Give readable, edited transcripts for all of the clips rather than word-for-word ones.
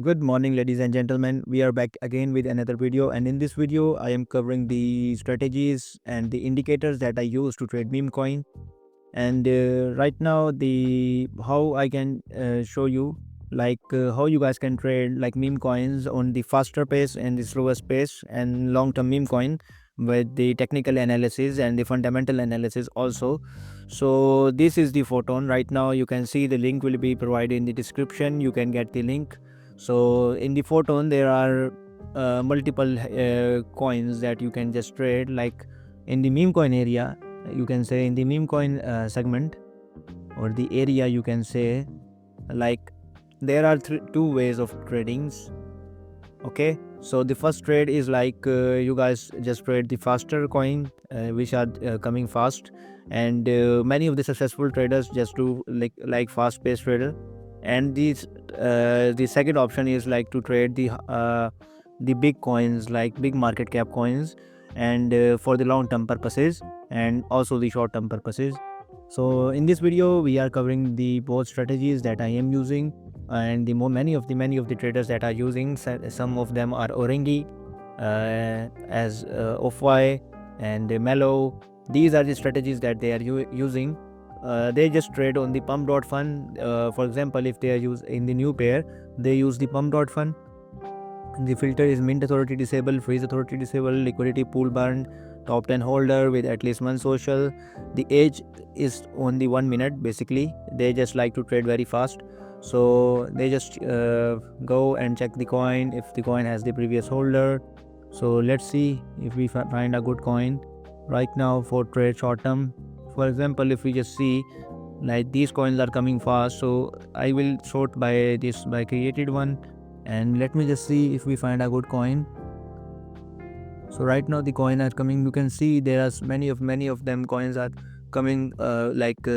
Good morning, ladies and gentlemen. We are back again with another video, and in this video, I am covering the strategies and the indicators that I use to trade meme coin. And right now, the how I can show you how you guys can trade like meme coins on the faster pace and the slowest pace and long-term meme coin with the technical analysis and the fundamental analysis also. So this is the Photon. Right now, you can see the link will be provided in the description. You can get the link. So in the Photon, there are multiple coins that you can just trade. Like in the meme coin area, you can say in the meme coin segment or the area, you can say like there are two ways of tradings. Okay, so the first trade is you guys just trade the faster coin which are coming fast, and many of the successful traders just do like fast paced trader. And the second option is like to trade the big coins, like big market cap coins, and for the long term purposes and also the short term purposes. So in this video we are covering the both strategies that I am using, and many of the traders that are using. Some of them are Orengi, as Ofy and Mellow. These are the strategies that they are using. They just trade on the pump.fun. For example, if they are in the new pair, they use the pump.fun. The filter is mint authority disable, freeze authority disable, liquidity pool burn, top 10 holder with at least one social. The age is only 1 minute. Basically, they just like to trade very fast. So they just go and check the coin if the coin has the previous holder. So let's see if we find a good coin right now for trade short term. For example, if we just see like these coins are coming fast, so I will sort by created one, and let me just see if we find a good coin. So right now the coin are coming. You can see there are many of them coins are coming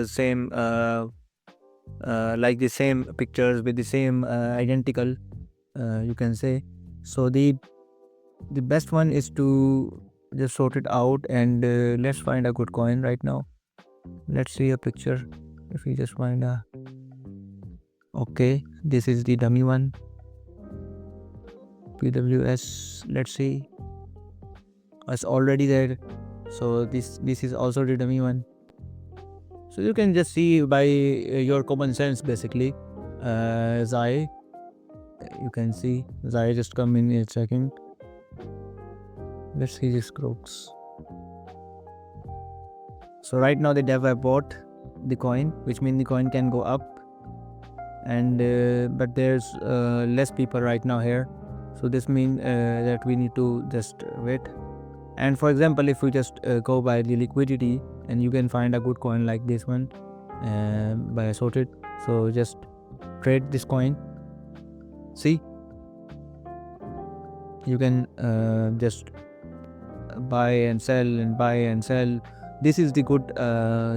same like the same pictures with the same identical, you can say. So the best one is to just sort it out, and let's find a good coin right now. Let's see a picture. If we just find a okay, this is the dummy one, PWS. Let's see, it's already there. So this is also the dummy one. So you can just see by your common sense, basically. Zai, you can see Zai just come in a second. Let's see this crooks. So right now the dev have bought the coin, which means the coin can go up, and but there's less people right now here. So this means that we need to just wait. And for example, if we just go by the liquidity, and you can find a good coin like this one by sorted. So just trade this coin. See, you can just buy and sell and buy and sell. This is the good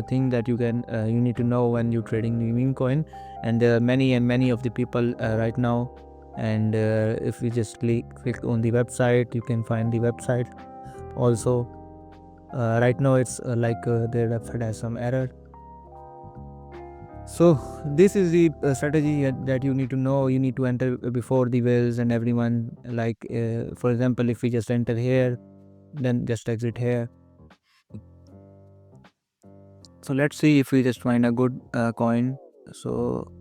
thing that you need to know when you're trading the meme coin. And there are many of the people right now. And if you just click on the website, you can find the website also. Right now it's their website has some error. So this is the strategy that you need to know. You need to enter before the whales and everyone. For example, if we just enter here, then just exit here. So let's see if we just find a good coin. So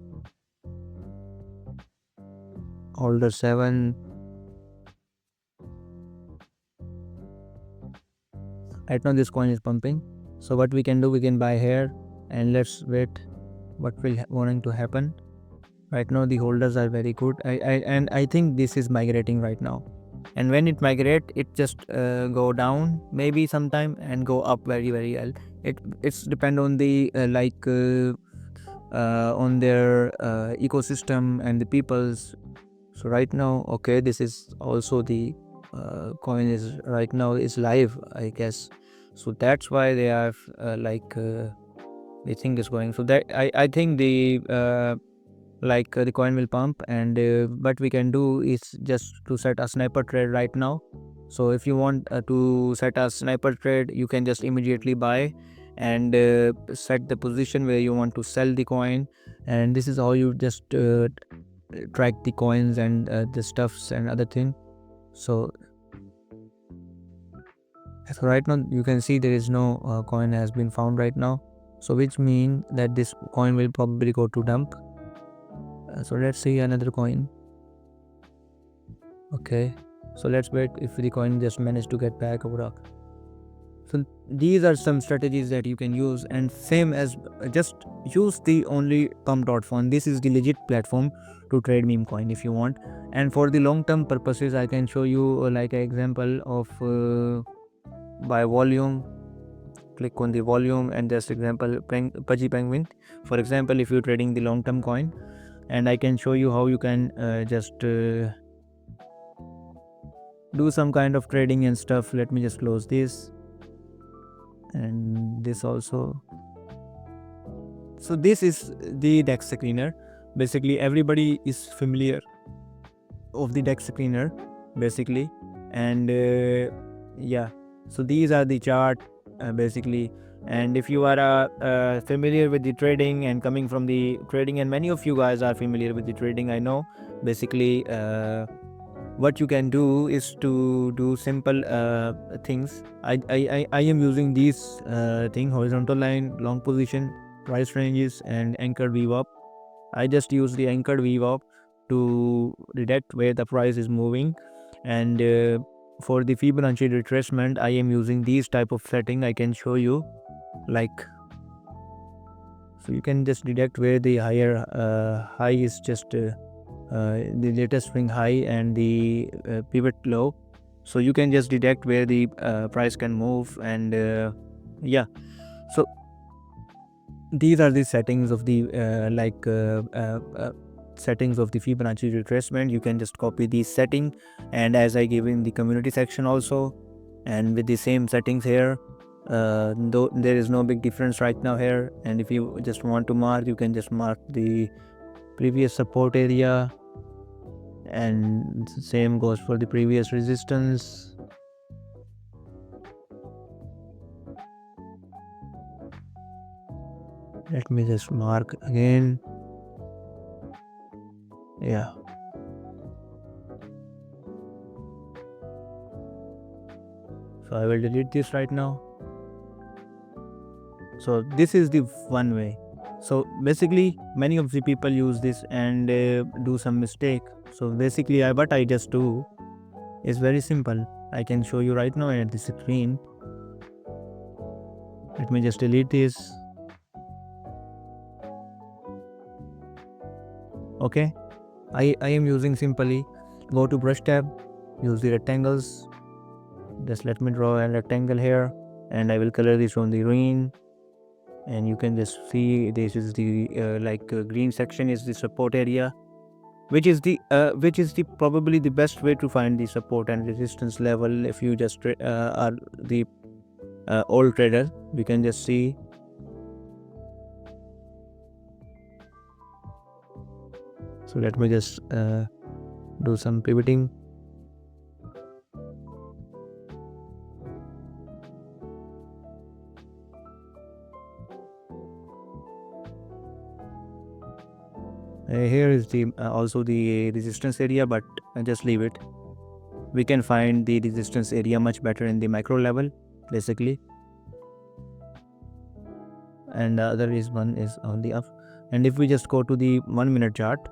holder 7. Right now this coin is pumping. So what we can do, we can buy here, and let's wait what will going to happen. Right now the holders are very good. I think this is migrating right now, and when it migrate, it just go down maybe sometime and go up very well. It's depend on the on their ecosystem and the people's. So right now, okay, this is also the coin is right now is live, I guess. So that's why they are they think is going. So that I think the the coin will pump, and what we can do is just to set a sniper trade right now. So if you want to set a sniper trade, you can just immediately buy and set the position where you want to sell the coin. And this is how you just track the coins and the stuffs and other thing. So right now you can see there is no coin has been found right now, so which means that this coin will probably go to dump. So let's see another coin. Okay, so let's wait if the coin just managed to get back over. So these are some strategies that you can use, and same as just use the only pump.fund. This is the legit platform to trade meme coin if you want. And for the long term purposes, I can show you like an example of by volume. Click on the volume and just example Pudgy Penguin. For example, if you're trading the long term coin, and I can show you how you can just do some kind of trading and stuff. Let me just close this and this also. So this is the DEX screener. Basically everybody is familiar of the DEX screener basically, and yeah, so these are the chart basically. And if you are familiar with the trading and coming from the trading, and many of you guys are familiar with the trading, I know, basically what you can do is to do simple things. I am using these thing: horizontal line, long position, price ranges, and anchored VWAP. I just use the anchored VWAP to detect where the price is moving, and for the Fibonacci retracement I am using these type of setting. I can show you, like, so you can just detect where the higher high is, just the latest swing high and the pivot low, so you can just detect where the price can move. And yeah, so these are the settings of the settings of the Fibonacci retracement. You can just copy these setting, and as I give in the community section also, and with the same settings here, though there is no big difference right now here. And if you just want to mark, you can just mark the previous support area, and same goes for the previous resistance. Let me just mark again. Yeah, so I will delete this right now. So this is the one way. So basically many of the people use this and do some mistake. So basically what I just do is very simple. I can show you right now at the screen. Let me just delete this. Okay, I am using simply go to brush tab, use the rectangles. Just let me draw a rectangle here, and I will color this on the green. And you can just see this is the green section is the support area, which is the probably the best way to find the support and resistance level if you just are the old trader. We can just see. So let me just do some pivoting. Here is the also the resistance area, but just leave it. We can find the resistance area much better in the micro level basically, and the other is one is on the up. And if we just go to the 1 minute chart,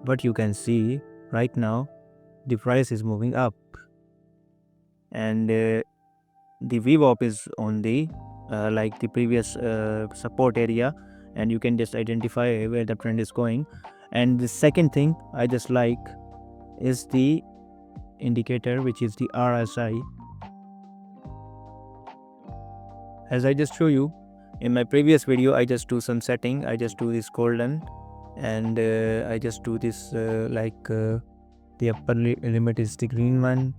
what you can see right now, the price is moving up, and the VWAP is on the like the previous support area, and you can just identify where the trend is going. And the second thing I just like is the indicator, which is the RSI. As I just show you in my previous video, I just do some setting. I just do this golden, and I just do this the upper limit is the green one,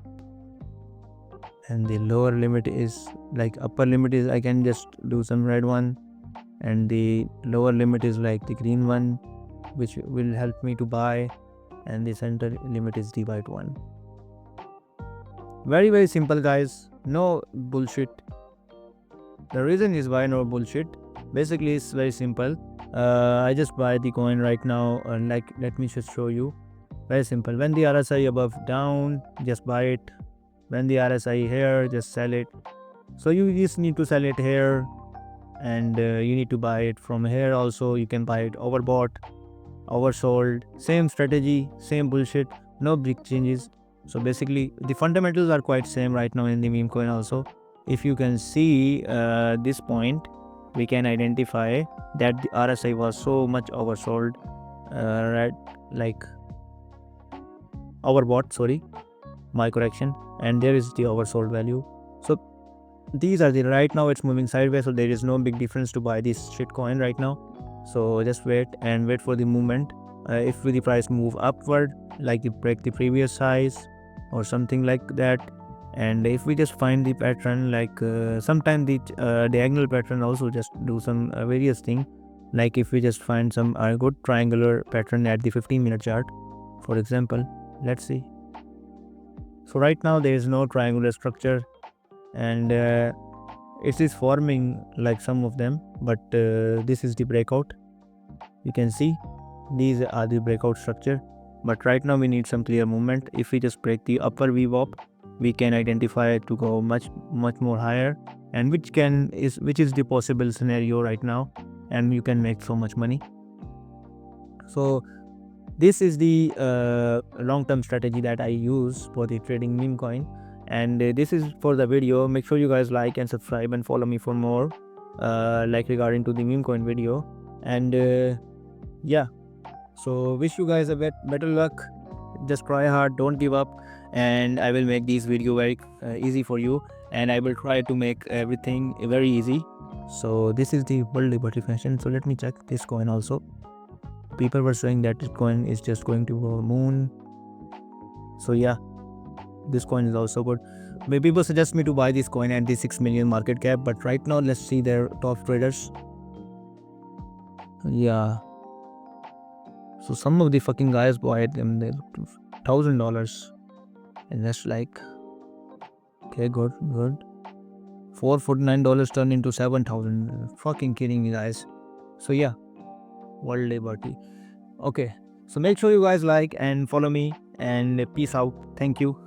and the lower limit is like upper limit is I can just do some red one, and the lower limit is like the green one, which will help me to buy, and the center limit is the white one. Very simple guys, no bullshit. The reason is why no bullshit, basically it's very simple. I just buy the coin right now, like let me just show you. Very simple. When the RSI above down, just buy it. When the RSI here, just sell it. So you just need to sell it here, and you need to buy it from here also. You can buy it overbought, oversold, same strategy, same bullshit, no big changes. So basically the fundamentals are quite same right now in the meme coin also. If you can see this point, we can identify that the RSI was so much oversold, right, like overbought, sorry, my correction, and there is the oversold value. So these are the, right now it's moving sideways, so there is no big difference to buy this shit coin right now. So just wait and wait for the movement. If the price move upward, like it break the previous highs or something like that, and if we just find the pattern, like sometimes the diagonal pattern also just do some various thing. Like if we just find some good triangular pattern at the 15-minute chart, for example, let's see. So right now there is no triangular structure, and it is forming like some of them, but this is the breakout. You can see these are the breakout structure, but right now we need some clear movement. If we just break the upper VWAP, we can identify it to go much more higher, and which is the possible scenario right now, and you can make so much money. So this is the long-term strategy that I use for the trading meme coin, and this is for the video. Make sure you guys like and subscribe and follow me for more like regarding to the meme coin video. And yeah, so wish you guys a better luck. Just try hard, don't give up, and I will make these video very easy for you, and I will try to make everything very easy. So this is the World Liberty Fashion. So let me check this coin also. People were saying that this coin is just going to go moon. So yeah, this coin is also good. Maybe people suggest me to buy this coin at the 6 million market cap, but right now let's see their top traders. Yeah, so some of the fucking guys bought them $1,000, and that's like, okay, good. $449 turned into 7,000. Fucking kidding me, guys. So yeah, World Liberty. Okay, so make sure you guys like and follow me, and peace out. Thank you.